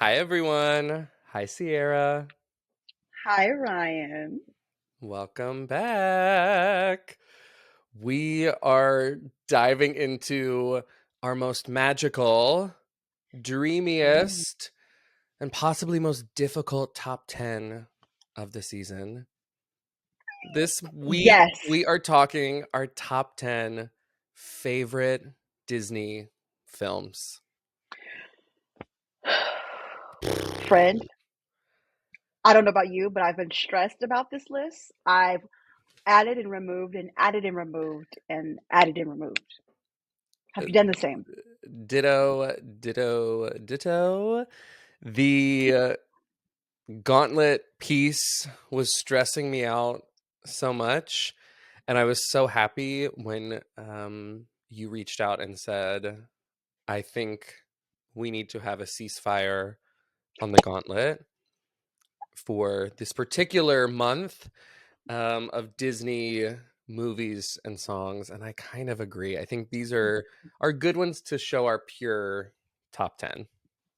Hi, everyone. Hi, Sierra. Hi, Ryan. Welcome back. We are diving into our most magical, Mm. dreamiest, and possibly most difficult top 10 of the season. This week, Yes, we are talking our top 10 favorite Disney films. friend. I don't know about you, but I've been stressed about this list. I've added and removed and added and removed and added and removed. Have you done the same? Ditto, ditto, ditto. The gauntlet piece was stressing me out so much, and I was so happy when you reached out and said, I think we need to have a ceasefire on the gauntlet for this particular month of Disney movies and songs. And I kind of agree. I think these are good ones to show our pure top 10.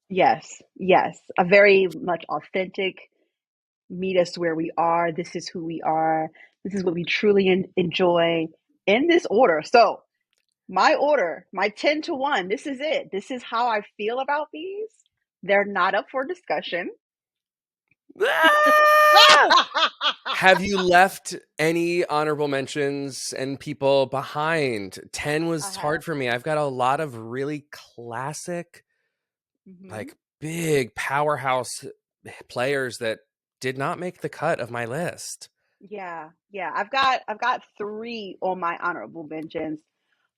Yes, yes. A very much authentic, meet us where we are. This is who we are. This is what we truly enjoy in this order. So, my order, my 10 to 1, this is it. This is how I feel about these. They're not up for discussion. Ah! Have you left any honorable mentions and people behind? 10 I was have. hard for me. I've got a lot of really classic, Hmm. like big powerhouse players that did not make the cut of my list. Yeah, yeah. I've got three on my honorable mentions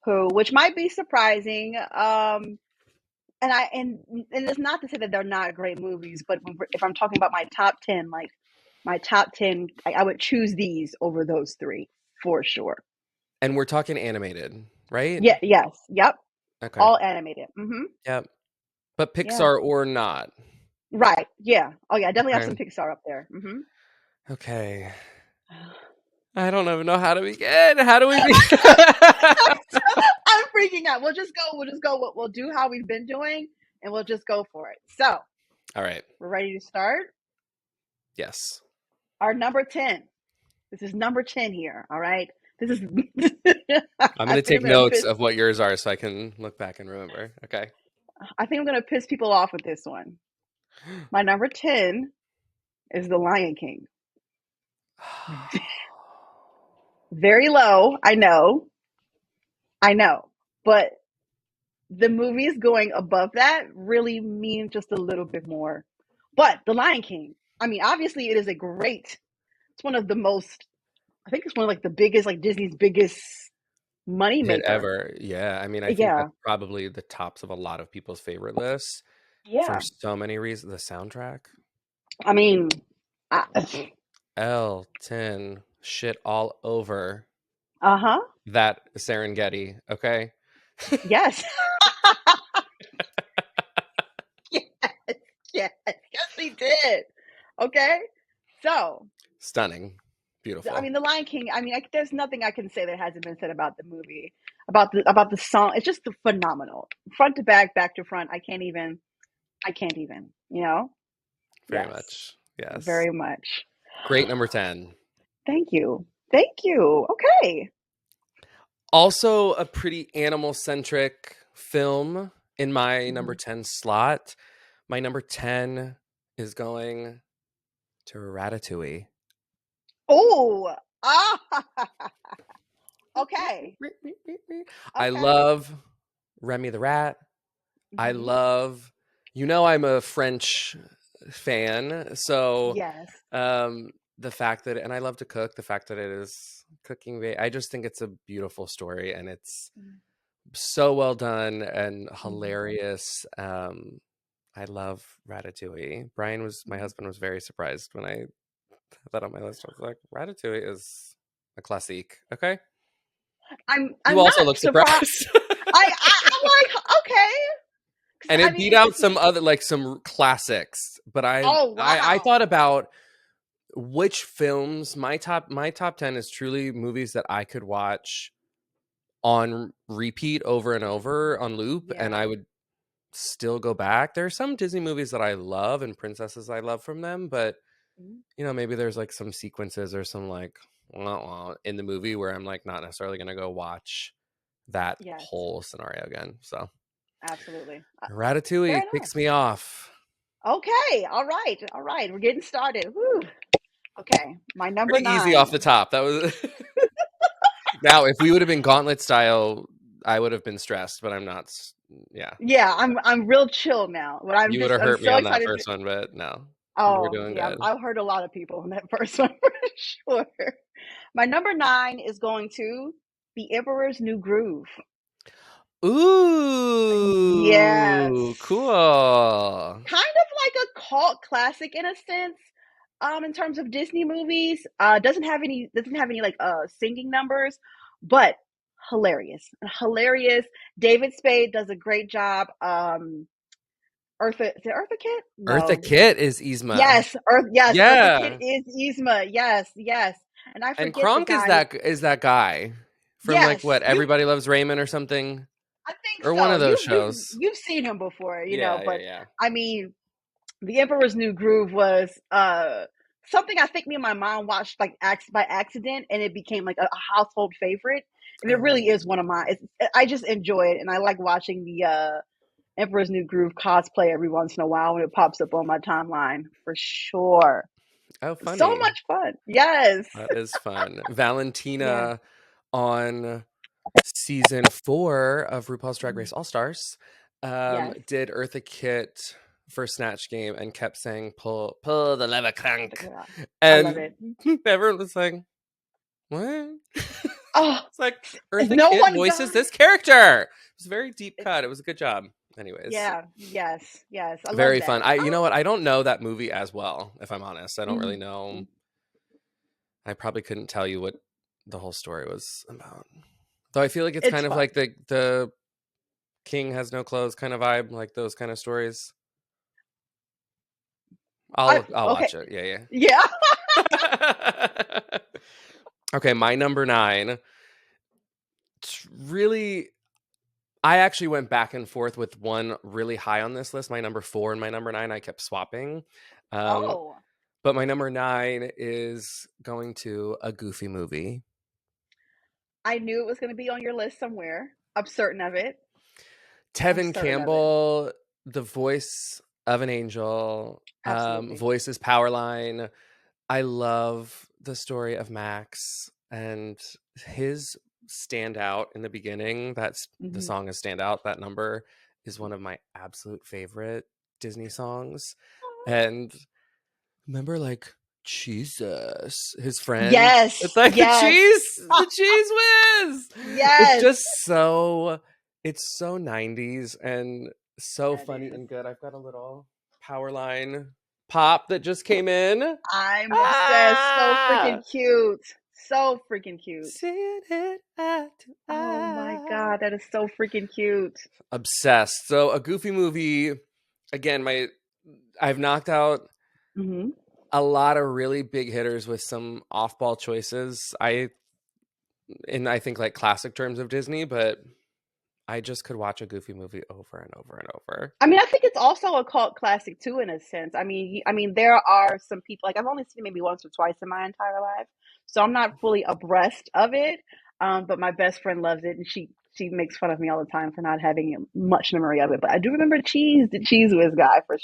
which might be surprising. And it's not to say that they're not great movies, but if I'm talking about my top 10, like my top 10, I would choose these over those three for sure. And we're talking animated, right? Yeah, yes, yep. Okay. All animated. Yep. But Yeah. Pixar or not. Right. Yeah. Oh yeah, I definitely have some Okay. Pixar up there. Okay. I don't even know how to begin. How do we begin? I'm freaking out. We'll just go. We'll do how we've been doing, and we'll just go for it. So All right. we're ready to start. Yes. Our number 10. This is number 10 here. All right. This is. I'm I going to think take I'm gonna notes piss. of what yours are so I can look back and remember. Okay. I think I'm gonna piss people off with this one. My number 10 is The Lion King. Very low. I know, but the movies going above that really mean just a little bit more. But The Lion King. I mean, obviously, it is a great. It's one of the most. I think it's one of like the biggest, like Disney's biggest money Hit maker. ever. Yeah. I mean, I think Yeah, that's probably the tops of a lot of people's favorite lists for yeah. so many reasons. The soundtrack, I mean, L10, shit all over huh. that Serengeti. Okay. Yes, yes, yes, yes, he did. Okay, so Stunning. I Beautiful. mean, The Lion King. I mean, there's nothing I can say that hasn't been said about the movie, about the song. It's just phenomenal, front to back, back to front. I can't even. I can't even. Very Yes, much. Yes. very much. Great number 10. Thank you. Thank you. Okay. Also, a pretty animal centric film in my number Mhm. 10 slot. My number 10 is going to Ratatouille. Oh. Ah. Okay. I Okay. love Remy the Rat. I Hmm. love, I'm a French fan. So Yes. um, the fact that, and I love to cook, the fact that it is cooking, I just think it's a beautiful story and it's so well done and Hmm. hilarious. I love Ratatouille. My husband was very surprised when I put that on my list. I was like, Ratatouille is a classique. Okay. You I'm also not look surprised. surprised. I'm like, okay. 'Cause, And I it mean, beat out some other, like some classics. But oh I wow. thought about which films, my top 10 is truly movies that I could watch on repeat over and over on loop, and Yeah. I would still go back. There are some Disney movies that I love and princesses I love from them, but Mhm. maybe there's like some sequences or some like in the movie where I'm like not necessarily gonna go watch that Yes, whole scenario again. So absolutely. Fair Ratatouille enough. kicks me off. Okay, all right, all right. We're getting started. Whew. Okay, my number Pretty easy off nine. the top. That was now if we would have been gauntlet style, I would have been stressed, but I'm not. Yeah, Yeah, I'm real chill now. But you would have I'm hurt me so on that excited. first one, but no, we're Oh doing yeah, good. I've heard a lot of people on that first one for sure. My number nine is going to The Emperor's New Groove. Ooh, Yes. cool. Kind of like a cult classic in a sense, in terms of Disney movies. Doesn't have any like singing numbers, but hilarious. Hilarious. David Spade does a great job. Eartha is it Eartha Kitt? Eartha No. Kitt is Yzma. Yes, Eartha Kitt Yeah. is Yzma. Yes, yes. And I And forget the Kronk guy who is that guy from like yes, what Everybody Loves Raymond or something I think or one so. of those You've shows. you've seen him before, Yeah, yeah, but yeah. I mean The Emperor's New Groove was something I think me and my mom watched like by accident, and it became like a household favorite. And it really Oh, is one of my. I just enjoy it, and I like watching the Emperor's New Groove cosplay every once in a while when it pops up on my timeline for sure. oh, So funny. much fun. Yes. That is fun. Yeah. Valentina on season 4 of RuPaul's Drag Mhm. Race All Stars Yes. did Eartha Kitt for Snatch Game and kept saying pull the lever crank, I love and it. everyone was like, what? Oh, It's like Eartha no Kitt one voices got this character. It was a very deep it. cut. It was a good job. Anyways, Yeah. Yes. Yes. I love very fun. that. You know what? I don't know that movie as well, if I'm honest. I don't really Mhm. know. I probably couldn't tell you what the whole story was about. Though I feel like it's It's kind of fun. like the King has no clothes kind of vibe, like those kind of stories. I'll Okay. watch it. Yeah, Yeah. yeah. Okay, my number 9. It's really I actually went back and forth with one really high on this list. My number 4 and my number 9, I kept swapping. Um, Oh, but my number 9 is going to a Goofy movie. I knew it was going to be on your list somewhere. I'm certain of it. I'm Tevin certain of it. Campbell, the voice of an angel, Absolutely. voices Powerline. I love the story of Max and his standout in the beginning. That's the Hmm. song is standout. That number is one of my absolute favorite Disney songs. And remember, like Jesus, his friend. It's Yes. like Yes. the cheese whiz. It's Yes. just so, it's so 90s and so That funny is. and good. I've got a little power line pop that just came in. I'm obsessed. So Ah, freaking cute. So freaking cute. seeing it eye to Oh my eye. God. That is so freaking cute. Obsessed. So a Goofy movie. Again, I've knocked out Hmm. a lot of really big hitters with some off-ball choices. I think like classic terms of Disney, but I just could watch a Goofy movie over and over and over. I mean, I think it's also a cult classic too, in a sense. I mean, there are some people like I've only seen it maybe once or twice in my entire life, so I'm not fully abreast of it. But my best friend loves it, and she makes fun of me all the time for not having much memory of it. But I do remember the Cheese Whiz guy for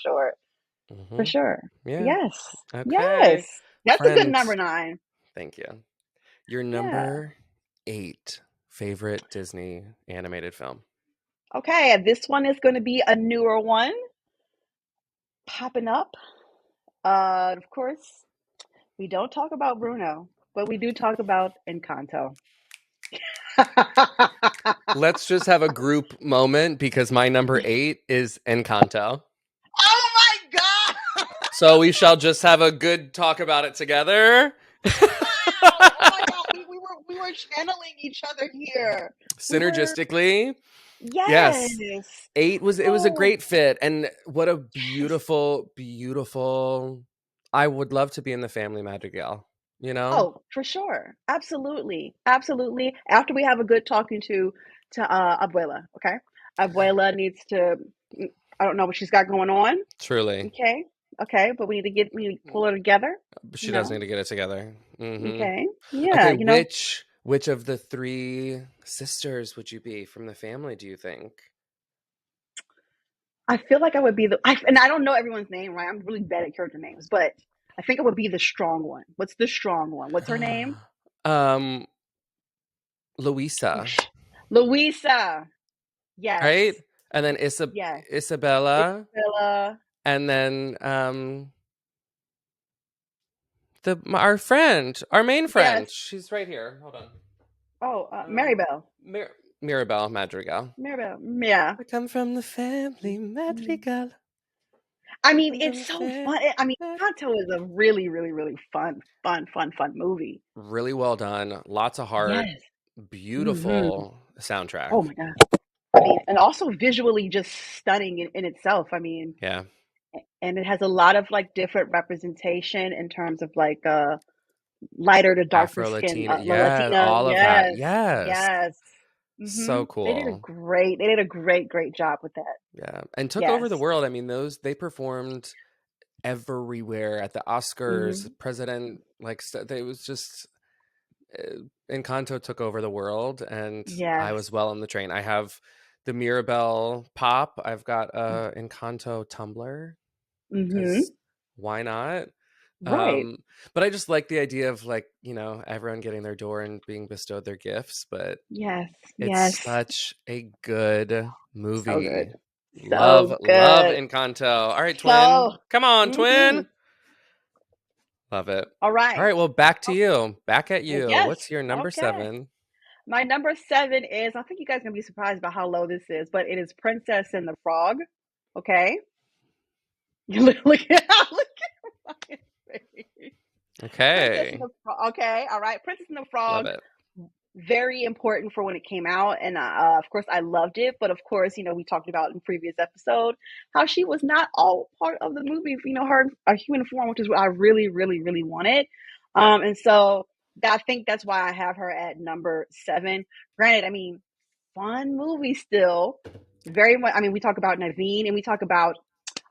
Hmm. sure. Yeah. Yes, Okay. yes, that's a good number Friends, nine. thank you. Your Yeah. number 8 favorite Disney animated film. Okay, and this one is going to be a newer one popping up. Of course, we don't talk about Bruno, but we do talk about Encanto. Let's just have a group moment because my number 8 is Encanto. Oh my God! So we shall just have a good talk about it together. Wow! Oh my God! We were channeling each other here. We were Synergistically. Yes. yes. 8 was it was a Oh great fit, and what a yes. beautiful, beautiful. I would love to be in the Family Madrigal, you know? Oh, for sure. Absolutely. Absolutely. After we have a good talking to Abuela, okay? Abuela needs to. I don't know what she's got going on. Truly. Okay. Okay, but we need to pull her together, She you does know. need to get it together. Okay. Yeah, Okay, you know, which of the three sisters would you be from the family, do you think? I feel like I would be and I don't know everyone's name, right? I'm really bad at character names, but I think I would be the strong one. What's the strong one? What's her name? um, Oh, Louisa, Louisa. right? Yes. And then Yes. Isabella, Isabella. and then our friend, our main friend. Yes. She's right here. Hold on. Oh, Um, Maribel. Mirabelle Madrigal. Maribel. Yeah. I come from the family Mhm. Madrigal. I mean, Come from it's the so family. fun. I mean, Kanto is a really, really, really fun movie. Really well done. Lots of heart. Yes. Hmm. Beautiful soundtrack. Oh my God. I mean, and also visually just stunning in itself. I mean, Yeah. and it has a lot of like different representation in terms of like lighter to darker Afro skin Latina. Yeah, Latina. all of that. Yes, Yes. yes. So cool. They did a great job with that. Yeah. And took over Yes. the world. I mean, they performed everywhere at the Oscars, Hmm. president, like, it was just, Encanto took over the world, and I was Yes. well on the train. I have the Mirabelle pop. I've got a Encanto tumbler, Hmm. because why not? Right. Um, but I just like the idea of, like, everyone getting their door and being bestowed their gifts, but Yes. it's Yes. such a good So good. movie. So Love good. Encanto. All right, twin. So. Come on, Hmm. twin. Love it. All All right. right, well, back to Oh, you. Back at you. yes. What's your number Okay. 7? My number seven is, I think you guys are gonna be surprised about how low this is, but it is Princess and the Frog. Okay. Look at my face. Princess and Okay. the Frog. Okay, all right. Princess and the Love Frog, it. very important for when it came out, and of course I loved it. But of course, we talked about in previous episode how she was not all part of the movie. Her a human form, which is what I really, really, really wanted. Yep. And so I think that's why I have her at number seven. Granted, I mean, fun movie still. Very much. I mean, we talk about Naveen and we talk about,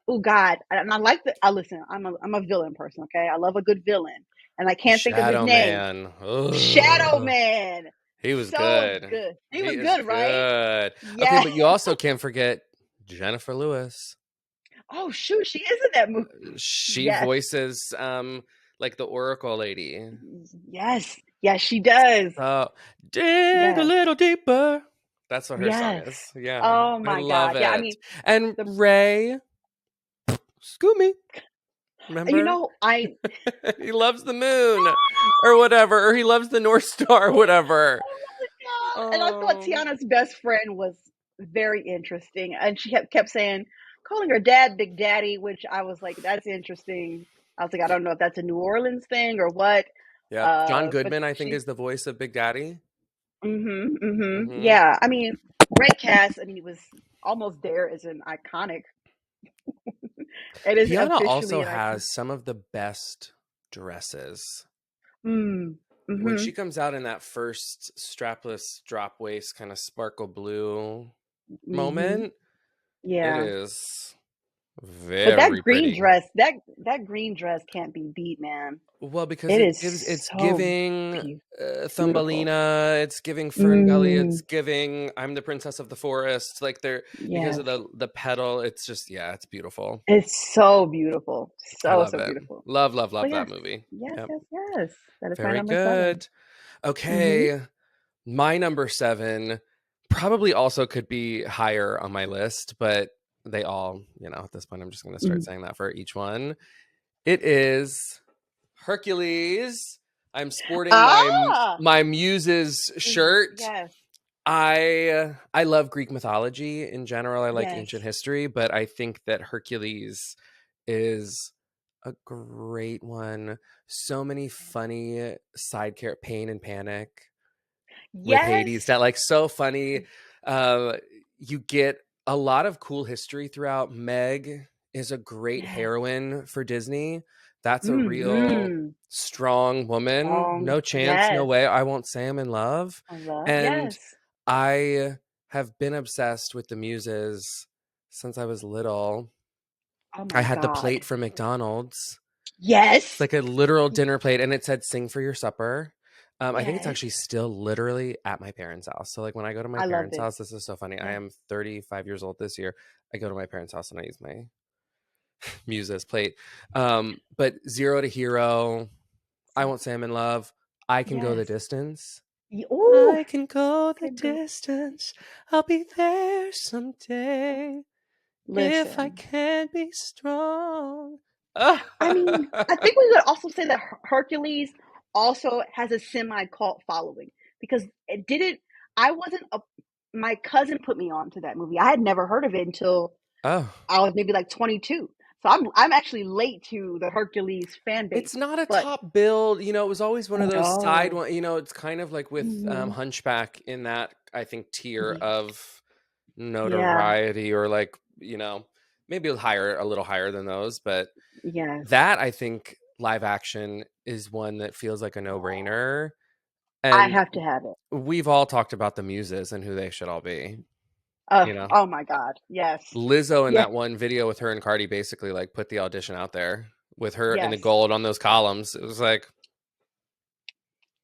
oh God, and I like the. I listen. I'm a villain person. Okay, I love a good villain, and I can't think of his Shadow name. Man. Shadow Ugh. Man. He was So good. good. He He was is good, right? good. Okay, Yeah. but you also can't forget Jennifer Lewis. Oh shoot, she is in that movie. She Yes. voices, like, the Oracle lady. Yes. Yes, she does. Dig a Yes. little deeper. That's what her song Yes. is. Yeah, Oh I my love God. Yeah, I it. mean, And the Ray, Scooby, you remember? know, I He loves the moon or whatever, or he loves the North Star or whatever. oh my God. And I thought Oh, Tiana's best friend was very interesting. And she kept saying, calling her dad Big Daddy, which I was like, that's interesting. I was like, I don't know if that's a New Orleans thing or what. yep. John But Goodman, I think, she is the voice of Big Daddy. Yeah, Hmm. I mean, great cast. I mean, he was almost there as an iconic. It is Tiana officially also an icon. has some of the best dresses. Mm, When she mm-hmm, comes out in that first strapless drop waist kind of sparkle blue mm-hmm. moment, it Yeah, is but that very green pretty. dress, that green dress can't be beat, man. Well, because It it is gives, it's so giving, beautiful. Thumbelina, it's giving Ferngully, it's Mm, giving I'm the princess of the forest. Like, they're, because of yes, the petal, it's just, yeah, it's beautiful. it's so beautiful, I so love so it. beautiful. Love, love, So love that yes, movie. yes, Yep. yes, yes. That is my Very number seven. good. Mm-hmm. Okay. My number 7 probably also could be higher on my list, but they all, at this point, I'm just going to start Mm-hmm. saying that for each one. It is Hercules. I'm sporting Ah, my Muses shirt. yes, I love Greek mythology in general. I like yes, ancient history, but I think that Hercules is a great one. So many funny side character, Pain and Panic with yes. Hades, that, like, so funny. Uh, you get a lot of cool history throughout. Meg is a great Yes. heroine for Disney. That's a real Mhm. strong woman. Strong. No chance, no Yes. way I won't say I'm in love. I love. And Yes. I have been obsessed with the Muses since I was little. Oh I my had the God. plate from McDonald's. It's Yes. like a literal dinner plate, and it said "Sing for your supper." I think it's Yes. actually still literally at my parents' house. So, like, when I go to my I love parents' it. house, this is so funny. I Yes. am 35 years old this year. I go to my parents' house and I use my Muses plate. But Zero to Hero, I So Won't Say I'm in Love, I Can Go the yes. Distance. Oh, I can go the can go. distance. I'll be there someday if I Listen. can't be strong. I mean, I think we could also say that Hercules also has a semi cult following because it didn't. I wasn't a. My cousin put me on to that movie. I had never heard of it until Oh, I was maybe like 22. So I'm actually late to the Hercules fan base. it's not a But top build. It was always one of those side no. one. It's kind of like with Hmm. Hunchback in that, I think, tier of Yeah. notoriety, or like, maybe a little higher than those. But Yes. that, I think, live action is one that feels like a no-brainer. I And have to have it. we've all talked about the Muses and who they should all be. Oh, You know, oh my God. Yes. Lizzo in Yeah. that one video with her and Cardi basically like put the audition out there with her in the Yes. gold on those columns. It was like,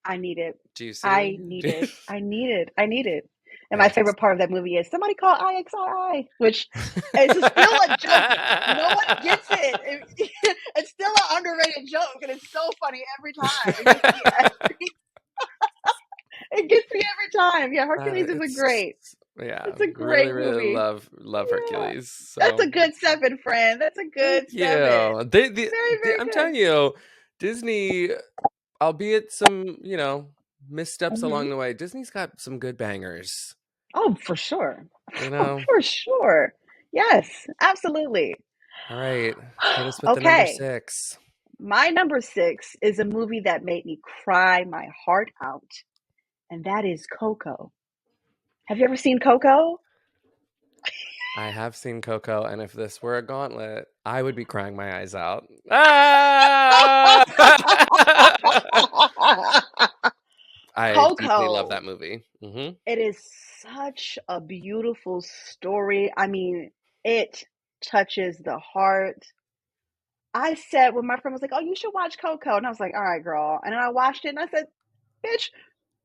I need it. do you I see? need it. I need it. I need it. And my Yes. favorite part of that movie is somebody call IXRI, which is still a joke. No one gets it. It's still an underrated joke, and it's so funny every time. It gets me every time. Yeah, Hercules is a It's great. yeah, It's a really, great really movie. love Yeah, Hercules. that's So a good 7, friend. That's a thank good 7. you. Very, very I'm good. telling you, Disney, albeit some, missteps along Hmm. the way, Disney's got some good bangers. Oh, for sure. You know. For sure. Yes, absolutely. All right, hit us with the number Okay. 6. My number 6 is a movie that made me cry my heart out, and that is Coco. Have you ever seen Coco? I have seen Coco, and if this were a gauntlet, I would be crying my eyes out. Ah! I deeply love Coco. that movie. Hmm. It is such a beautiful story. I mean, it touches the heart. I said when my friend was like, "Oh, you should watch Coco," and I was like, "All right, girl." And then I watched it, and I said, "Bitch,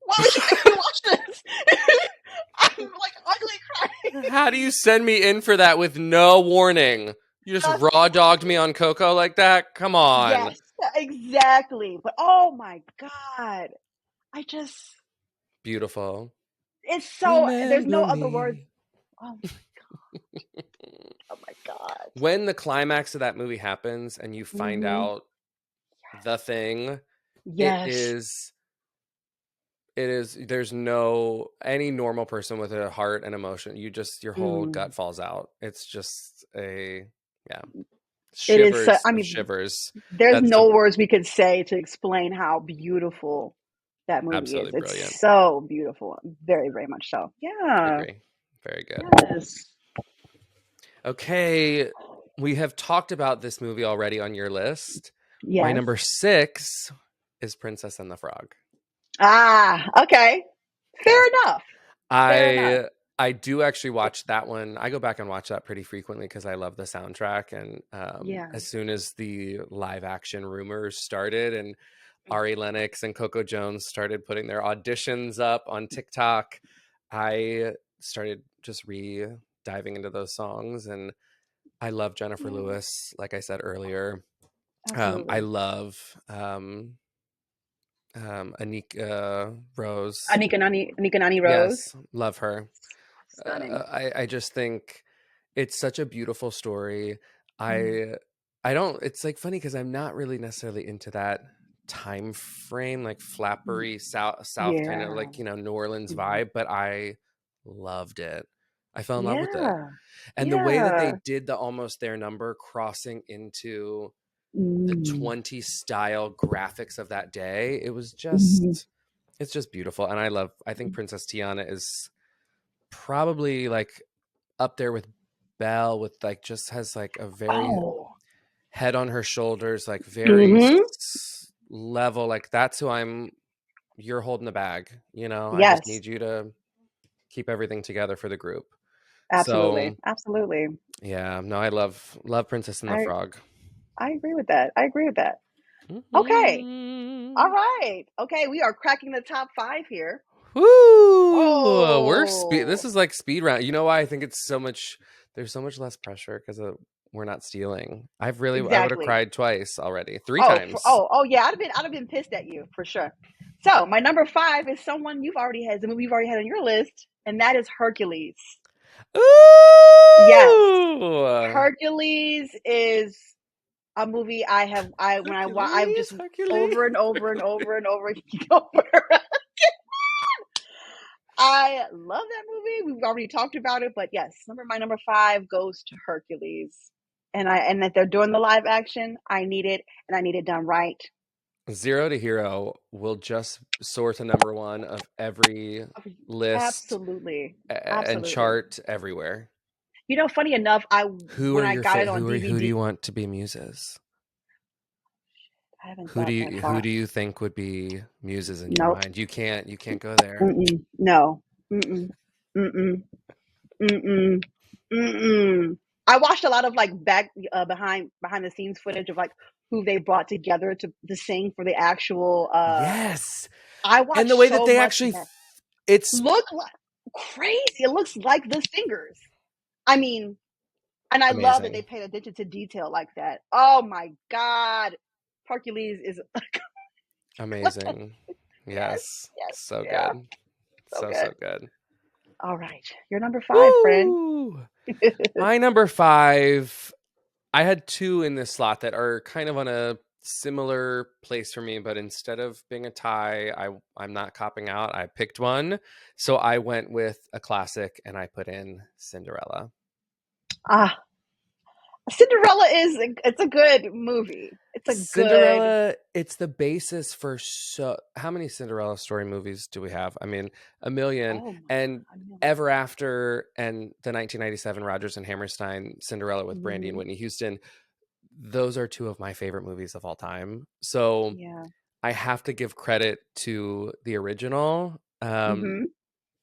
why would you make me watch this?" I'm like ugly crying. How do you send me in for that with no warning? You just Just raw dogged me on Coco like that? Come on. yes, exactly. But oh my God, I just, Beautiful. it's so, there's Remember no other words. me. Oh my, oh my God. When the climax of that movie happens and you find Hmm. out the thing, it Yes. is there's no any normal person with a heart and emotion, your whole Mm. gut falls out. It's just a, yeah, It is, shivers I of mean, shivers. there's That's a no words we could say to explain how beautiful that movie is. absolutely It's brilliant. so beautiful. Very, very much so. I Yeah. agree. Very good. Yes. Okay, we have talked about this movie already on your list. My Yes. number 6 is Princess and the Frog. Ah, okay. Fair Yes. enough. Fair enough. I do actually watch that one. I go back and watch that pretty frequently because I love the soundtrack. And Yeah. as soon as the live action rumors started, and Ari Lennox and Coco Jones started putting their auditions up on TikTok, I started just diving into those songs. And I love Jennifer Yeah, Lewis, like I said earlier. I absolutely. love Anika Rose. Anika Nani Rose. Yes, love her. Stunning. I just think it's such a beautiful story. Mm. I I don't. It's like funny because I'm not really necessarily into that time frame, like Mm. flappery South kind of Yeah. like, New Orleans Mhm. vibe. But I loved it. I fell in love with it, Yeah. and the way that they Yeah. did the Almost There number crossing into the Mm. 20 style graphics of that day, Mhm. it's just beautiful. And I think Princess Tiana is probably like up there with Belle, with like, just has like a very Oh. head on her shoulders, like very Mhm. level, like that's who you're holding the bag, I just Yes. need you to keep everything together for the group. Absolutely. So Absolutely. yeah, no, I love Princess and the I Frog. I agree with that. I agree with that. Okay. All Mhm. right. Okay, we are cracking the top 5 here. Woo! This Oh, is like speed round. You know why I think it's so much there's so much less pressure because we're not stealing. I would have exactly. cried twice already. Three Oh, times. yeah, I'd have been pissed at you for sure. So, my number 5 is someone you've already had, the movie you've already had on your list, and that is Hercules. Yes. Ooh! Hercules is a movie I've just Hercules, Hercules. over and over and over and over over. I love that movie. We've already talked about it, but yes, my number 5 goes to Hercules. And that they're doing the live action, I need it, and I need it done right. Zero to Hero will just soar to number one of every list Absolutely. and Absolutely. chart everywhere. Funny enough, I Who when are I your got it on who do DVD, you want to be muses? I haven't thought that Who far. do you think would be muses in your Nope. mind? You can't go there. Mm-mm. No. Mm-mm. Mm-mm. Mm-mm. Mm-mm. I watched a lot of like behind the scenes footage of like who they brought together to sing for the actual Yes. I And the watched way that so they much actually more. it's Look like crazy. It looks like the singers. I mean, and I love that they amazing. paid attention to detail like that. Oh my God. Hercules is Amazing. yes, Yes. yes, So yeah. good. So So good. good. All right. You're number 5, friend. Woo! My number 5, I had two in this slot that are kind of on a similar place for me, but instead of being a tie, I'm not copping out. I picked one. So I went with a classic and I put in Cinderella. Ah, Cinderella it's a good movie. It's a good Cinderella, it's the basis for how many Cinderella story movies do we have? I mean, a million. oh my And God, million. Ever After and the 1997 Rodgers and Hammerstein Cinderella with Brandy and Mhm. Whitney Houston, those are two of my favorite movies of all time. So Yeah. I have to give credit to the original. Mhm.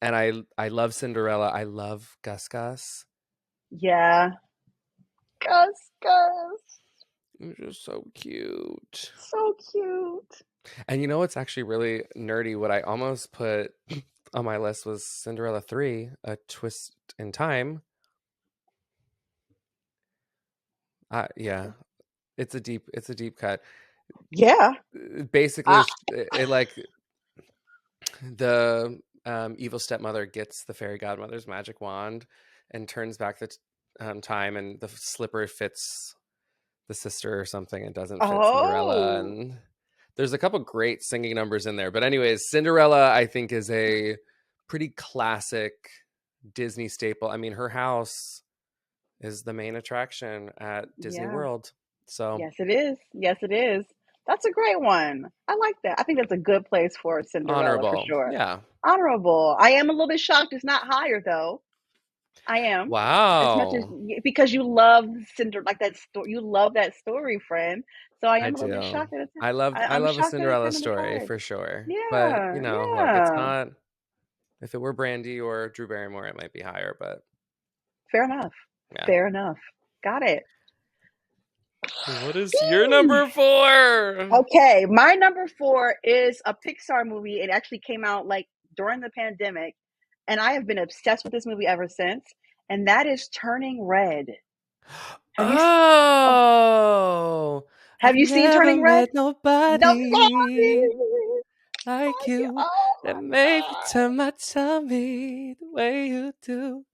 And I love Cinderella. I love Gus Gus. Yeah. Gus, Gus. It was just so cute. So cute. And you know what's actually really nerdy? What I almost put on my list was Cinderella 3, A Twist in Time. Yeah, it's a deep cut. Yeah. Basically, Ah. it like the evil stepmother gets the fairy godmother's magic wand and turns back the time, and the slipper fits the sister or something and doesn't fit Cinderella. Oh. And there's a couple great singing numbers in there. But anyways, Cinderella I think is a pretty classic Disney staple. I mean, her house is the main attraction at Disney Yeah. World. So Yes, it is. Yes, it is. That's a great one. I like that. I think that's a good place for Cinderella for honorable. sure. Yeah. Honorable. I am a little bit shocked it's not higher though. I am. As much as Wow. because you love Cinder like that story, you love that story, friend. So I I am a little bit do. shocked that it's I I'm love a shocked that it's Cinderella at number story 5. for sure. But, Yeah, look, it's yeah. not if it were Brandy or Drew Barrymore it might be higher, but Fair enough. yeah. Fair enough. Got it. What is your number 4? Okay, my number 4 is a Pixar movie. It actually came out like during the pandemic, and I have been obsessed with this movie ever since. And that is Turning Red. Have you oh, Oh, have I've you seen never Turning Red? met Nobody. nobody like Like you oh that my made me God. turn my tummy the way you do.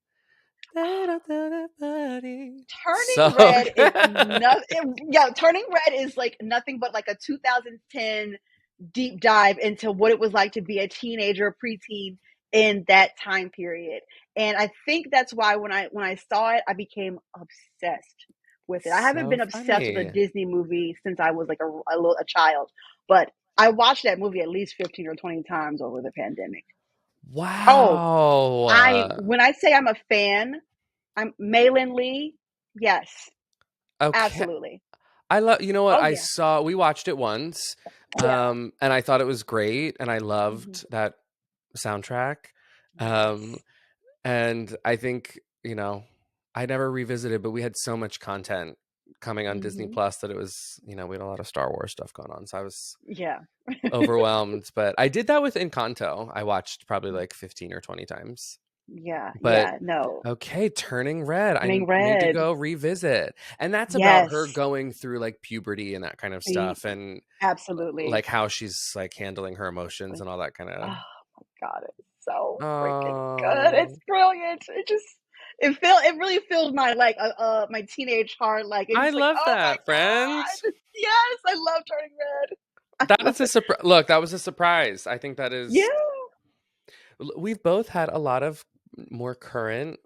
Da-da-da-da-buddy. Turning So Red is good. nothing. Yeah, Turning Red is like nothing but like a 2010 deep dive into what it was like to be a teenager, preteen in that time period. And I think that's why when I saw it, I became obsessed with it. I haven't So been obsessed with a funny. Disney movie since I was like a child, but I watched that movie at least 15 or 20 times over the pandemic. Oh, I Wow. when I say I'm a fan, I'm Malin Lee. Yes, Okay. absolutely. I love, you know what? Oh yeah. We watched it once, Yeah. and I thought it was great, and I Mhm. loved that soundtrack. Yes. Um, and I think you know, I never revisited, but we had so much content coming on Disney Hmm. Plus that it was, we had a lot of Star Wars stuff going on. So I was Yeah. overwhelmed. But I did that with Encanto. I watched probably like 15 or 20 times. Yeah. But Yeah. No. okay, Turning Red. Turning Need to red. go revisit. And that's about her Yes. going through like puberty and that kind of Y- stuff, and Absolutely. like how she's like handling her emotions Like, and all that kind oh of. my God, it's so freaking good. It's Oh, brilliant. It really filled my my teenage heart. Like it's I just like, love oh my that, friend. God. Yes, I love Turning Red. I That love is a it. surprise. Look, that was a surprise. I think that is. Yeah. We've both had a lot of more current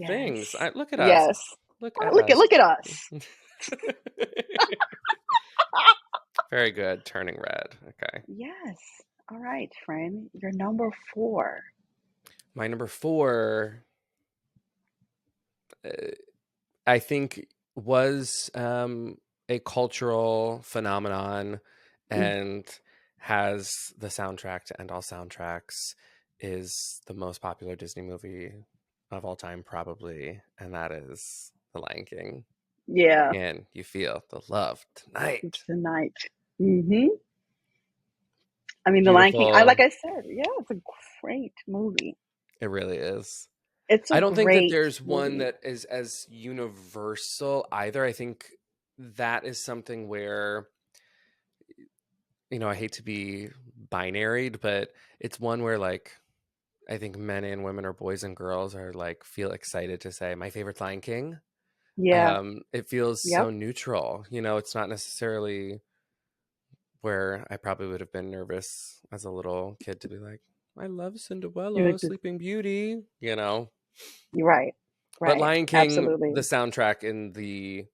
things. Yes. Look at us. Yes. Look at Look at us. us. Very good. Turning Red. Okay. Yes. All right, friend. You're number 4. My number 4, uh, I think, was a cultural phenomenon Mm, and has the soundtrack to end all soundtracks, is the most popular Disney movie of all time, probably, and that is The Lion King. yeah. And you feel the love tonight. Tonight. Hmm. I mean, The Lion King. I Beautiful. like I said, yeah, it's a great movie. It really is. It's a I don't think that great there's one movie. that is as universal either. I think that is something where, I hate to be binaried, but it's one where like I think men and women or boys and girls are like feel excited to say my favorite's Lion King. Yeah. It feels so Yep. neutral. It's not necessarily where I probably would have been nervous as a little kid to be like, I love You're Cinderella, like this. Sleeping Beauty. You're right. But Right. Lion King, the Absolutely. soundtrack and the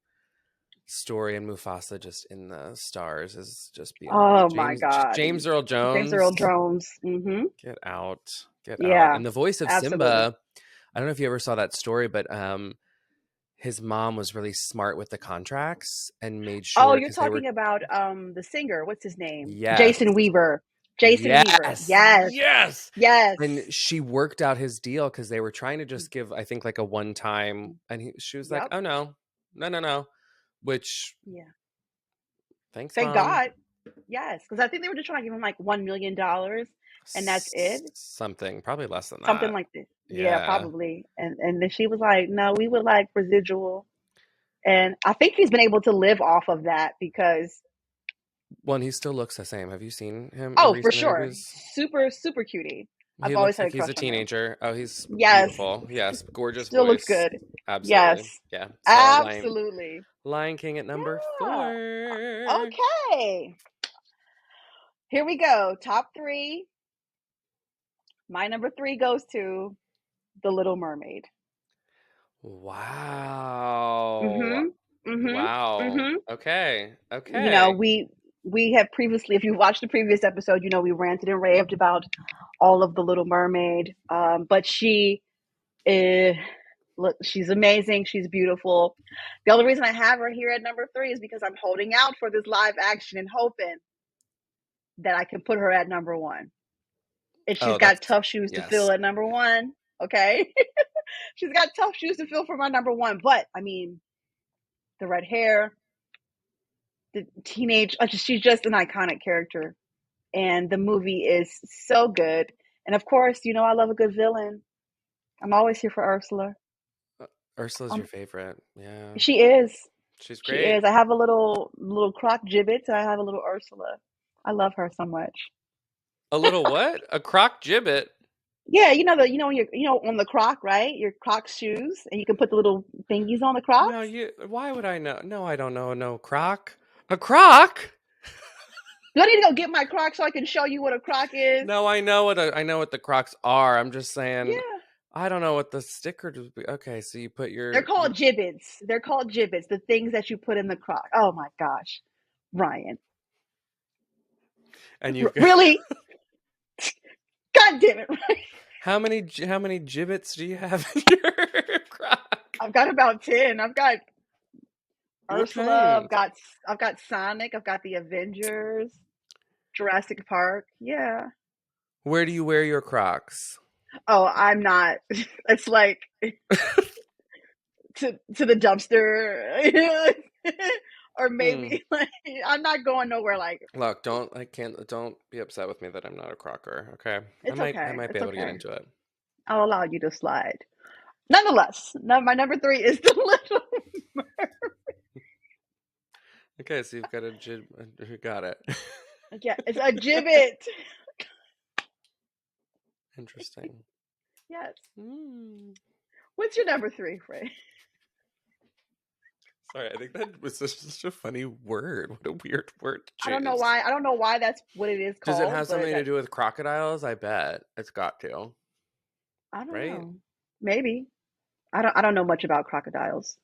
story, and Mufasa just in the stars is just beyond. Oh my God. James Earl James Earl Jones, Jones. Hmm. get out, get out. Yeah. And the voice of Absolutely. Simba, I don't know if you ever saw that story, but his mom was really smart with the contracts and made Oh, sure you're because they were. talking about the singer. What's his name? Yes, Jason Weaver. Jason Weaver. yes, Yes. yes. Yes. And she worked out his deal because they were trying to just give, I think, like a one time, and she was like, Yep. "Oh no, no, no, no," which, Yeah. thanks, Thank mom. God. Yes, because I think they were just trying to give him like $1 million, and that's it. Something probably less than Something that. like this. Yeah, Yeah. probably. And then she was like, "No, we would like residual." And I think he's been able to live off of that because, One, he still looks the same. Have you seen him in oh, for recent sure, interviews? super super cutie. He I've always looks had like a he's a crush on him. teenager. Oh, he's Yes, beautiful. Yes, gorgeous still looks voice. good. Yes, Absolutely. Yeah. So absolutely. Lion King at number Yeah. 4. Okay. Here we go. Top 3. My number 3 goes to The Little Mermaid. Wow. Mhm. Mhm. Wow. Mhm. Okay. You know, Okay. we have previously, if you watched the previous episode, you know we ranted and raved about all of the Little Mermaid. But she is, look, she's amazing. She's beautiful. The only reason I have her here at number 3 is because I'm holding out for this live action and hoping that I can put her at number 1. And she's Oh, got that's tough shoes to fill yes. at number 1. Okay, she's got tough shoes to fill for my number 1. But I mean, the red hair, the teenage, she's just an iconic character, and the movie is so good. And of course, you know I love a good villain. I'm always here for Ursula. Ursula's your Um, favorite. Yeah. she is. She's She great. is. I have a little croc gibbet. I have a little Ursula. I love her so much. A little what? A croc gibbet. Yeah, you know when you're on the croc, right? Your croc shoes, and you can put the little thingies on the No, crocs. why would I know? No, I don't know. No, croc. A croc? Do I need to go get my croc so I can show you what a croc is? No, I know what the crocs are. I'm just saying Yeah, I don't know what the sticker would be. Okay, so you put they're your called gibbets. They're called gibbets. The things that you put in the croc. Oh my gosh, Ryan, and you've got really? God damn it, Ryan. how many gibbets do you have in your croc? I've got about 10. I've got What Ursula. kind? I've got Sonic. I've got the Avengers. Jurassic Park. Yeah. Where do you wear your crocs? Oh, I'm not. It's like to the dumpster, or Hmm. maybe like I'm not going nowhere. Like Look, don't be upset with me that I'm not a crocker. Okay, it's I okay. might be It's able to get okay. into it. I'll allow you to slide. Nonetheless, no, my number three is the little. Okay, so you've got you got it. Yeah, it's a gibbet. Interesting. Yes. Hmm. What's your number three, Frey? Sorry, I think that was just such a funny word. What a weird word to I don't know choose. why. I don't know why that's what it is Does it called, have but something to that do with crocodiles? I bet it's got to, I don't right? know. Maybe I don't know much about crocodiles,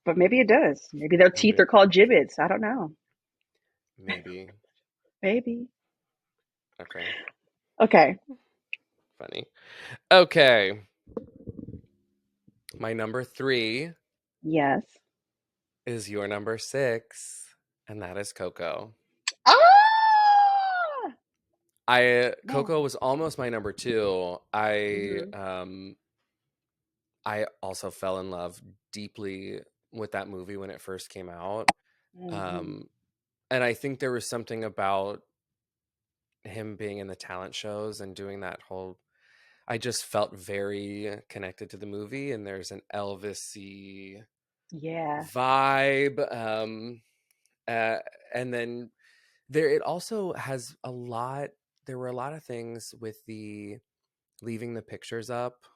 but maybe it does. Maybe their teeth Maybe, are called gibbets. I don't know. maybe. Maybe. Okay, Okay. funny. Okay, my number three Yes. is your number six, and that is Coco. Ah, I Coco man. was almost my number two. Mhm. I also fell in love deeply with that movie when it first came out. Mhm. Um, and I think there was something about him being in the talent shows and doing that whole I just felt very connected to the movie, and there's an Elvis-y Yeah. vibe. Uh, and then there it also has a lot there were a lot of things with the leaving the pictures up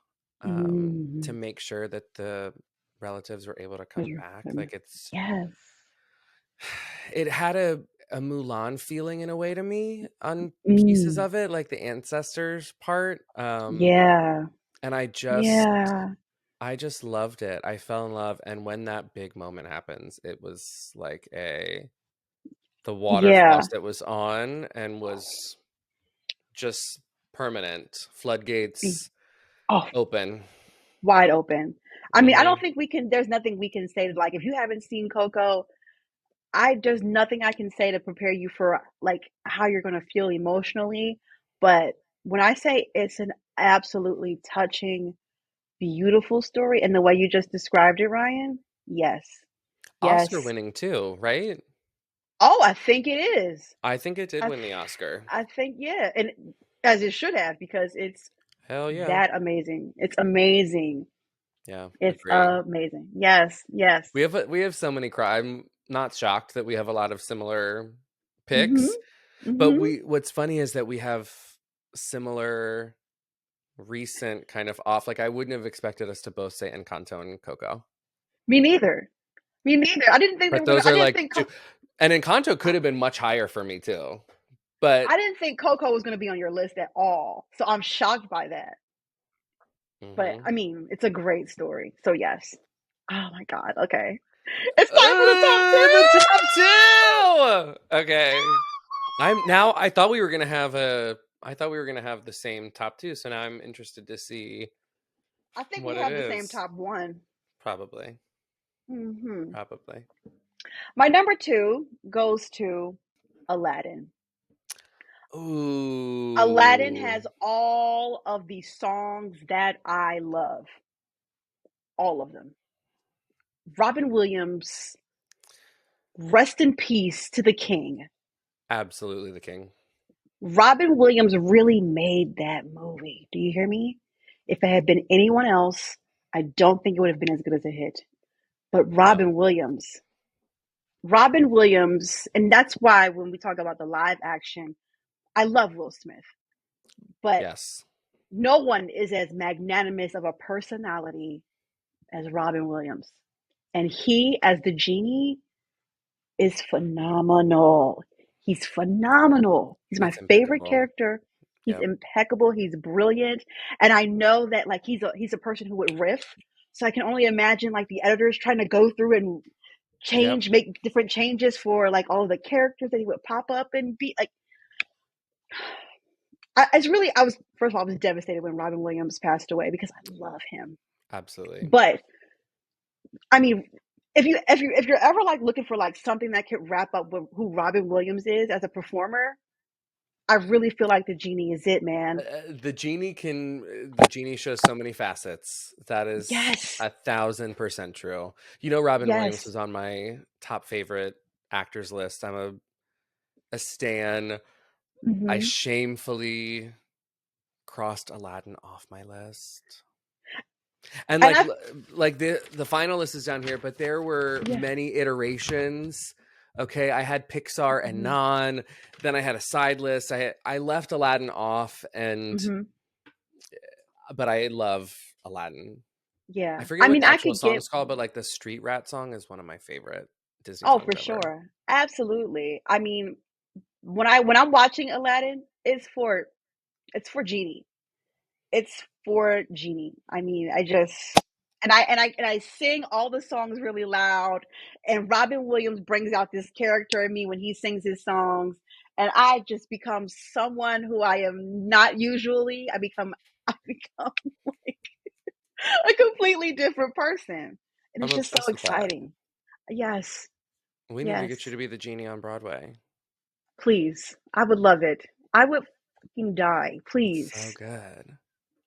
to Mhm. make sure that the relatives were able to come back. Like Yes. it had a Mulan feeling in a way to me on pieces Mm. of it, like the ancestors part. Yeah. And Yeah. I just loved it. I fell in love, and when that big moment happens, it was like a the water Yeah. faucet was on and was just permanent. Floodgates Oh, open. wide open. I mean, I don't Mhm. think we can. There's nothing we can say. Like, if you haven't seen Coco, I there's nothing I can say to prepare you for like how you're gonna feel emotionally. But when I say it's an absolutely touching, beautiful story, and the way you just described it, Ryan, yes, Oscar yes. winning too, right? Oh, I think it is. I think it did I win the Oscar. I think yeah, and as it should have because it's Hell yeah. that amazing. It's amazing. Yeah, It's agree. amazing. Yes, yes. We have so many I'm not shocked that we have a lot of similar Mhm. picks, but Mhm. we what's funny is that we have similar recent kind of off. Like I wouldn't have expected us to both say Encanto and Coco. Me neither. Me neither. I didn't think they But were gonna. those I are didn't like think. two and Encanto could have been much higher for me too. But I didn't think Coco was gonna be on your list at all. So I'm shocked by that. But mhm. I mean, it's a great story. So yes. Oh my god. Okay. It's time for the top The two. top two. Okay. I thought we were gonna have the same top two, so now I'm interested to see I think we what it have the same is. top one. Probably. Hmm. Probably. My number two goes to Aladdin. Aladdin Ooh. has all of the songs that I love, all of them. Robin Williams, rest in peace to the king. Absolutely the king. Robin Williams really made that movie. Do you hear me? If it had been anyone else, I don't think it would have been as good as a hit. But No. Robin Williams, and that's why when we talk about the live action, I love Will Smith, but Yes. no one is as magnanimous of a personality as Robin Williams. And he, as the genie, is phenomenal. He's phenomenal. He's my It's favorite impeccable. character. He's Yep. impeccable. He's brilliant. And I know that like he's a person who would riff. So I can only imagine like the editors trying to go through and Yep. make different changes for like all of the characters that he would pop up and be like. It's really I was first of all I was devastated when Robin Williams passed away because I love him. Absolutely. But I mean, if you're ever like looking for like something that could wrap up who Robin Williams is as a performer, I really feel like the genie is it, man. The genie shows so many facets. That is Yes. 1,000% true. You know, Robin Williams Yes. was on my top favorite actors list. I'm a stan. I Hmm. shamefully crossed Aladdin off my list. And And I, like the final list is down here, but there were yeah. many iterations. Okay, I had Pixar and Hmm. non. Then I had a side list. I left Aladdin off, and Hmm. but I love Aladdin. I Yeah. forget I what mean, the I actual could get, song's called, but like the Street Rat song is one of my favorite Disney oh, songs for ever. sure. Absolutely. I mean, when I'm watching Aladdin, it's for Genie. It's for Genie. I mean, I just and I sing all the songs really loud, and Robin Williams brings out this character in me when he sings his songs, and I just become someone who I am not usually. I become like a completely different person. And I'm it's just so obsessed with that. exciting. Yes. We need to Yes. get you to be the genie on Broadway. Please. I would love it. I would fucking die. It's so Please. good.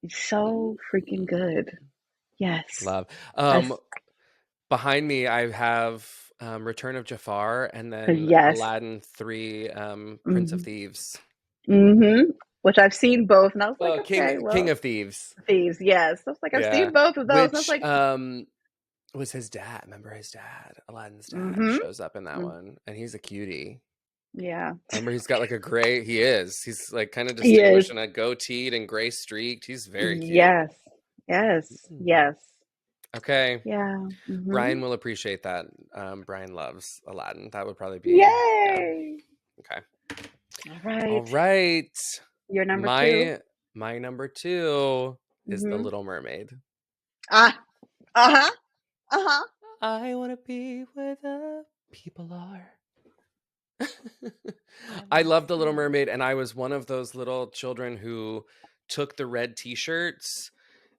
It's so freaking good. Yes. Love. That's, Um, Behind me, I have Return of Jafar and then yes. Aladdin 3, Prince of Hmm. Thieves. Hmm. Which I've seen both, and I was like, okay, King well, of Thieves. thieves, yes. I was like, I've Yeah. seen both of those, and I was Which like, was his dad. Remember his dad? Aladdin's dad mm-hmm. shows up in that one, and he's a cutie. Yeah, Remember, he's got like a gray. He is. He's like kind of he is. distinguished and a goateed and gray streaked. He's very cute. Yes, yes, Mm. yes. Okay, Yeah. Hmm. Brian will appreciate that. Brian loves Aladdin. That would probably be, yeah. Yay! Okay. All All right. right. You're number two. My number two is The Mm-hmm. Little Mermaid. Ah. Uh-huh. Uh-huh. I want to be where the people are. I I love love The Little it. Mermaid, and I was one of those little children who took the red t-shirts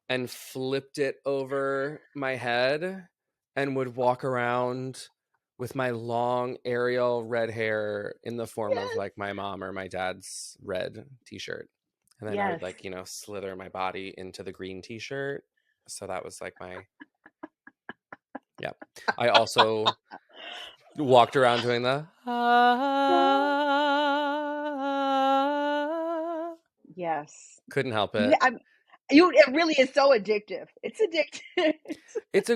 and flipped it over my head and would walk around with my long Ariel red hair in the form of Yes. like my mom or my dad's red t-shirt. And then I would Yes. like, slither my body into the green t-shirt. So that was like my, yeah. I also walked around doing the No. ah. Yes. Couldn't help You it. I it really is so addictive. It's addictive. It's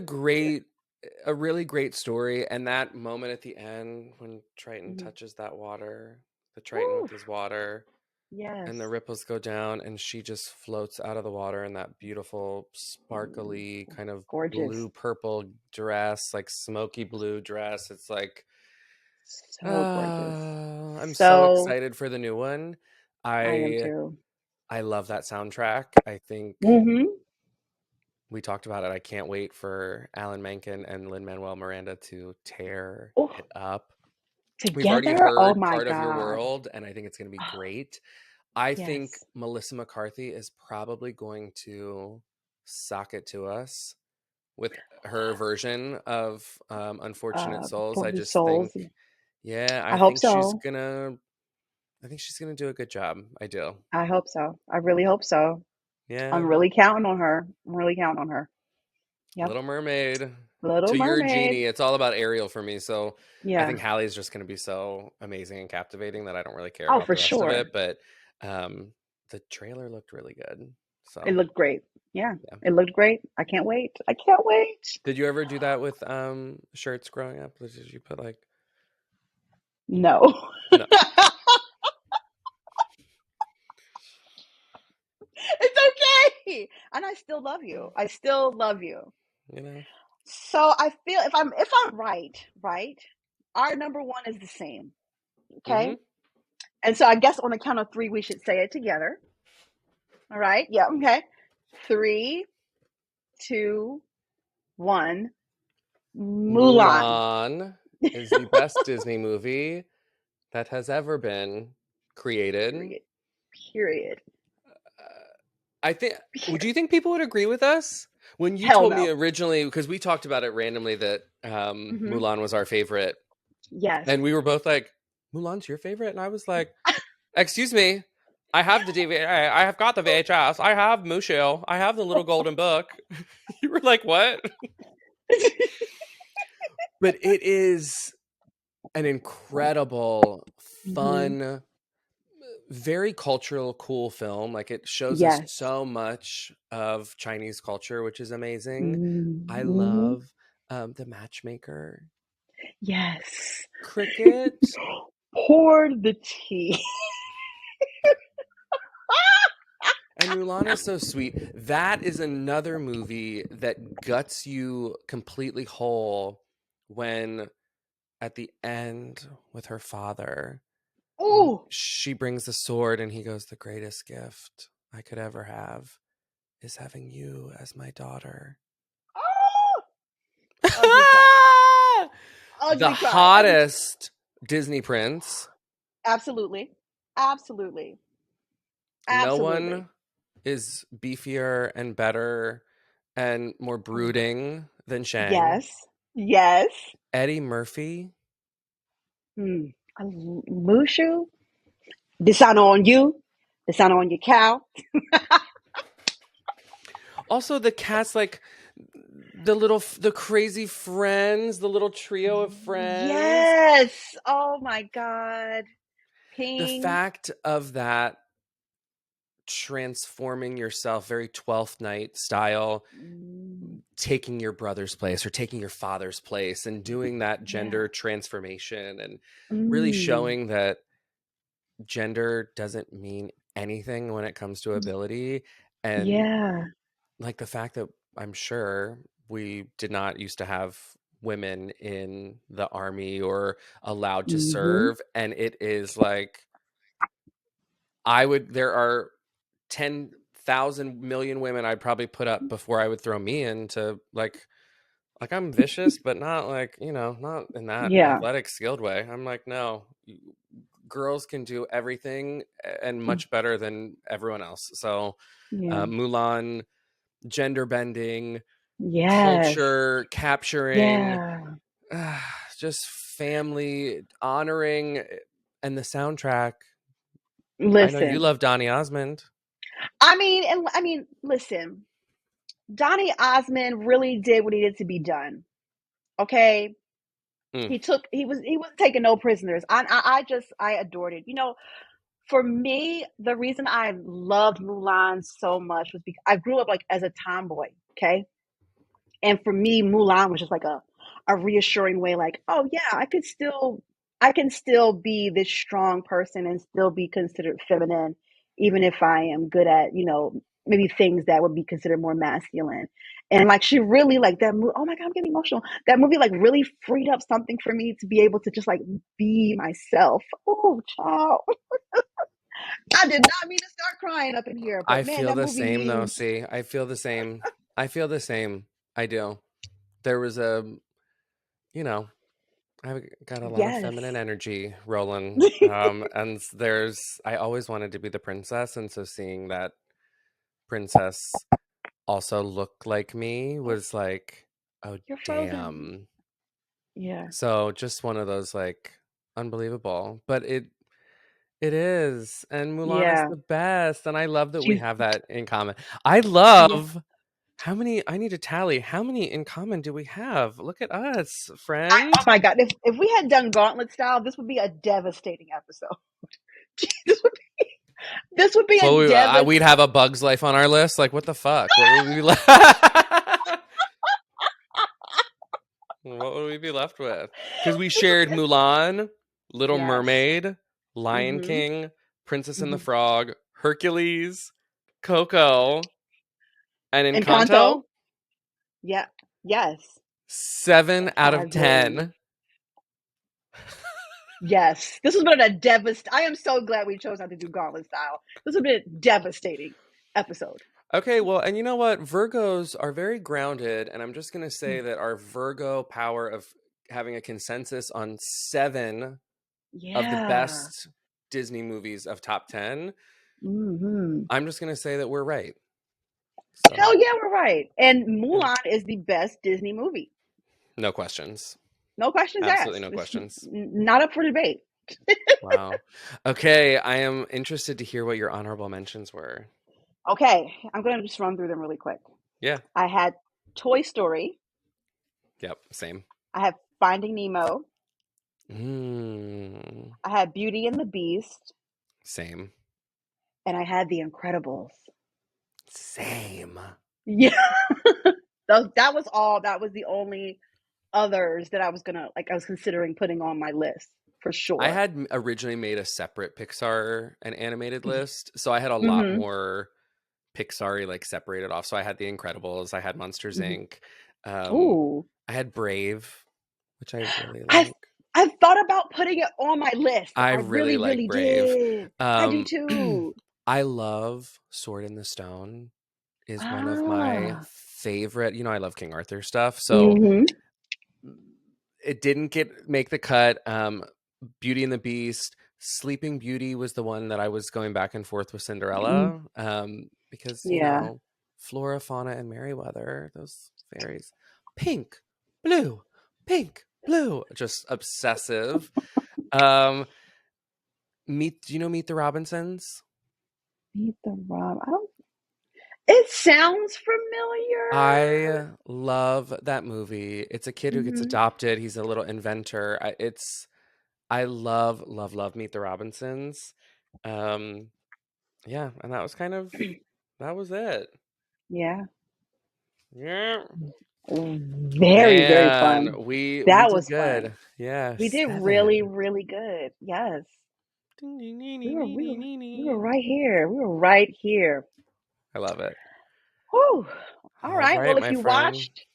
a really great story, and that moment at the end when Triton Mhm. touches that water, the Triton with Oof. his water, and the Yes. ripples go down, and she just floats out of the water in that beautiful, Mm. sparkly kind of Gorgeous. blue purple dress, like smoky blue dress. It's like, So gorgeous. I'm so So excited for the new one. I am I too. I love that soundtrack. I think Mhm. we talked about it. I can't wait for Alan Menken and Lin-Manuel Miranda to tear Oh, it up. We've already together? Oh heard my Part of Your god. World, and I think it's going to be great. I think Yes. Melissa McCarthy is probably going to sock it to us with her version of Unfortunate Souls. I For just souls. think, yeah, I hope so. I think she's gonna do a good job. I do. I hope so. I really hope so. I'm Yeah. really counting on her. I'm really counting on her. Yep. Little Mermaid Little to your Mermaid. genie. It's all about Ariel for me. So I Yeah. think Hallie's just going to be so amazing and captivating that I don't really care Oh, about for the rest of sure. it. But the trailer looked really good. It So looked great. Yeah. yeah. It looked great. I can't wait. I can't wait. Did you ever do that with shirts growing up? Did you put like No. no? It's okay. And I still love you. I still love you. You know? So I feel if I'm right, right, our number one is the same. Okay. Mm-hmm. And so I guess on the count of three, we should say it together. All right. Yeah. Okay. Three, two, one. Mulan. Mulan is the best Disney movie that has ever been created. Period. Period. I think. Would Period. you think people would agree with us when you Hell told me no. originally? Because we talked about it randomly that Hmm. Mulan was our favorite, Yes. and we were both like, "Mulan's your favorite," and I was like, Excuse me. I have the DVD. I have got the VHS. I have Mushu. I have the little golden book. You were like, what? But it is an incredible, Hmm. fun, very cultural, cool film. Like it shows us Yes. so much of Chinese culture, which is amazing. I Hmm. love the matchmaker, Yes. cricket, Pour the tea. and Mulan is so sweet. That is another movie that guts you completely whole when at the end with her father, Ooh. she brings the sword and he goes, "The greatest gift I could ever have is having you as my daughter." Oh! Ugly cry. The Ugly cry. Every hottest Disney prince. absolutely. Absolutely. No Absolutely. one is beefier and better and more Oh, brooding than Shang. yes. Yes. Eddie Murphy. Hmm. Mushu. Dishonor on you. Dishonor on your cow. Also, the cast, like the crazy friends, the little trio of friends. Yes. Oh my God. The Ping. fact of that transforming yourself very 12th night style, Mm, taking your brother's place or taking your father's place and doing that yeah. gender transformation and really Mm, showing that gender doesn't mean anything when it comes to ability. And yeah. like the fact that I'm sure we did not used to have women in the army or allowed to Hmm. serve, and it is like there are 10,000 million women I'd probably put up before I would throw me into like I'm vicious, but not like, not in that Yeah. athletic skilled way. I'm like, no, girls can do everything and much better than everyone else. So, Yeah. Mulan, gender bending, Yes. culture capturing, Yeah. uh, just family honoring, and the soundtrack. I know you Listen. love Donny Osmond. I mean, listen. Donny Osmond really did what needed to be done. Okay. Mm, He was taking no prisoners. I adored it. For me, the reason I loved Mulan so much was because I grew up like as a tomboy. Okay. And for me, Mulan was just like a reassuring way, like, oh yeah, I can still be this strong person and still be considered feminine, even if I am good at, maybe things that would be considered more masculine. And like she really like that movie. Oh my God, I'm getting emotional. That movie like really freed up something for me to be able to just like be myself. Oh, child. I did not mean to start crying up in here, but I man, feel that the movie same though. means See, I feel the same. I feel the same. I do. There was you know, I've got a lot of yes. feminine energy rolling. And I always wanted to be the princess. And so seeing that princess also look like me was like, oh, You're frozen. damn. Yeah. So just one of those like unbelievable. But it is. And Mulan is Yeah. the best. And I love that we She's have that in common. I yeah. love I need to tally. How many in common do we have? Look at us, Oh friend. my God. If we had done Gauntlet style, this would be a devastating episode. this would this would be a Well, we'd devastating. have a Bug's Life on our list. Like, what the fuck? What would we be what would we be left with? Because we This would shared be Mulan, Little yes. Mermaid, Lion Mm-hmm. King, Princess and the Mm-hmm. Frog, Hercules, Coco, and Encanto. Encanto. Yeah. Yes. 7 out of Frozen. 10. Yes. This has been a devast. I am so glad we chose not to do Gauntlet style. This would be a devastating episode. Okay, well, and you know what? Virgos are very grounded, and I'm just going to say Mm. that our Virgo power of having a consensus on 7 of the Yeah. best Disney movies of top 10, Mm-hmm. I'm just going to say that we're right. So, Hell yeah, we're right. And yeah, Mulan is the best Disney movie. no questions. No questions Absolutely asked. no It's questions. not up for debate. Wow. Okay, I am interested to hear what your honorable mentions were. Okay, I'm going to just run through them really quick. Yeah. I had Toy Story. Yep. Same. I have Finding Nemo. Mm, I had Beauty and the Beast. same. And I had The Incredibles. Same. Yeah. That was all. That was the only others that I was gonna like. I was considering putting on my list for I sure. had originally made a separate Pixar and animated list, so I had a lot Mm-hmm. more Pixar like separated off. So I had The Incredibles, I had Monsters Mm-hmm. Inc. Um, Ooh, I had Brave, which I really I like. I thought about putting it on my list. I I really really, like really Brave. did. I do Um, too. I love Sword in the Stone is one of my Ah. favorite. I love King Arthur stuff, so Mm-hmm. it didn't make the cut. Beauty and the Beast, Sleeping Beauty was the one that I was going back and forth with Mm, Cinderella, because yeah. Flora, Fauna, and Merryweather, those fairies, pink, blue, pink, blue, just obsessive. Um, do you know Meet the Robinsons? Meet the Rob. I don't. It sounds familiar. I love that movie. It's a kid who gets Mm-hmm. adopted. He's a little inventor. I love, love, love Meet the Robinsons. Um, yeah, and that was it. Yeah. Yeah. Very, very Man, fun. we That did was fun. good. Yeah, We did really, 7. really good. Yes. Ding, ding, ding, We ding, were ding, we ding, were ding, we were ding. right here. We were right here. I love it. Whew. All All right. right, Well, if my you friend. watched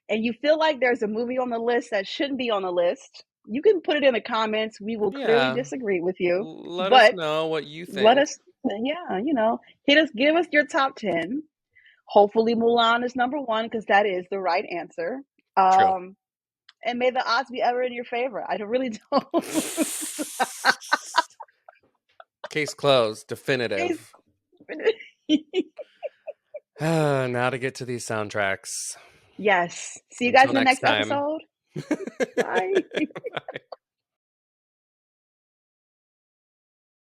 and you feel like there's a movie on the list that shouldn't be on the list, you can put it in the comments. We will clearly Yeah, disagree with you. let us But know what you let think. us, yeah, give us your top 10. Hopefully, Mulan is number one because that is the right answer. True. Um, and may the odds be ever in your favor. I really don't. Case closed. Definitive. Now to get to these soundtracks. Yes. See you guys Until in the next next time. episode. Bye.